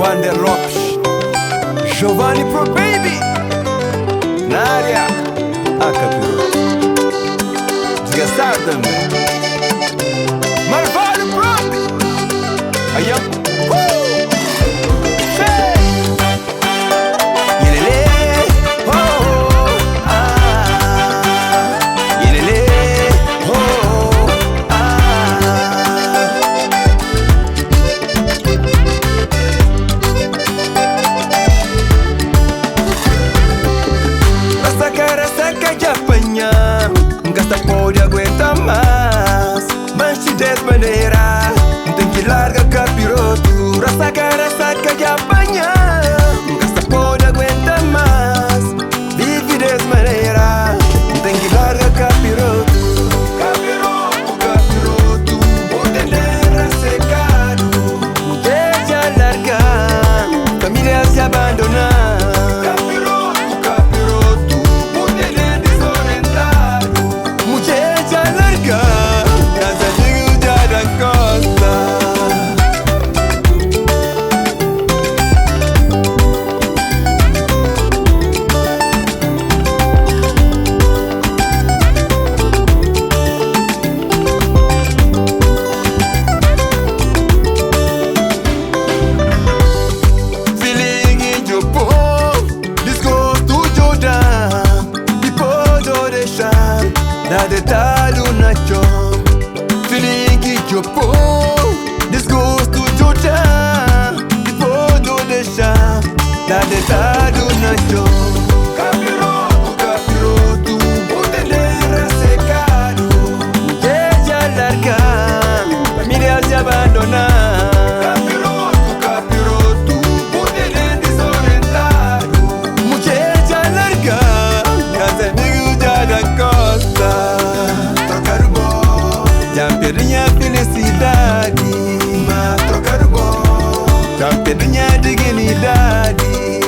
Wander Lopes, Giovanni Pro Baby, na área, a Capiroto, desgastar também, Marvalho próprio, aí ó. Nunca pode aguentar mais, mas de desmaneira tem que largar capiroto. Raça cara saca de apanhar, nunca pode aguentar mais, vive desmaneira tem que largar capiroto. Capiroto, capiroto, o tenera secado, deixa largar, família se abandonar. Da detalhe na chão, feeling que eu pôr, desgosto de já, depois de deixar. Da detalhe na chão, capiroto, capiroto, o tenera secado, deixa largar, família se abandonar. Capiroto, capiroto, o tenera desorientado, mulher já largar, casa amigo já da costa. Já perdi minha felicidade, mas trocar o bom. Já perdi minha dignidade,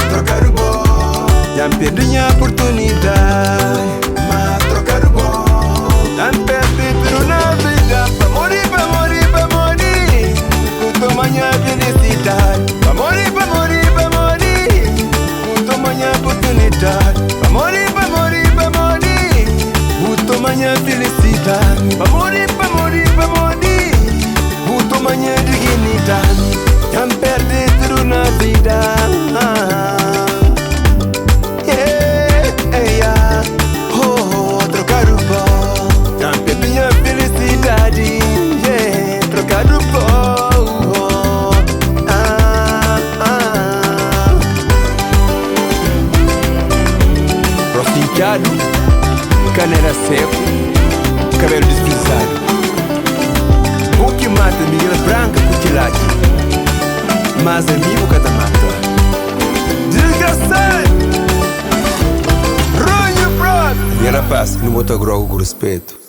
trocar o bom. Já perdi minha oportunidade, mas trocar o bom. Já perdi tudo na vida, pra morir, pra morir, pra morir. Custo minha felicidade, pra morir, pra morir, pra morir. Custo minha oportunidade, pra morir, pra morir, pra morir. Custo minha felicidade, pra morir, pra morir, pra morir. Custo minha dignidade, já perdi tudo na vida. Trocar o pó, já perdi minha felicidade. Trocar o pó. Profincado, canela seco, cabelo desfrisado. O que mata migra branca cutilate, mas amigo cada mata. Desgraçado, ronho próprio. E rapaz, não botou grogo com respeito.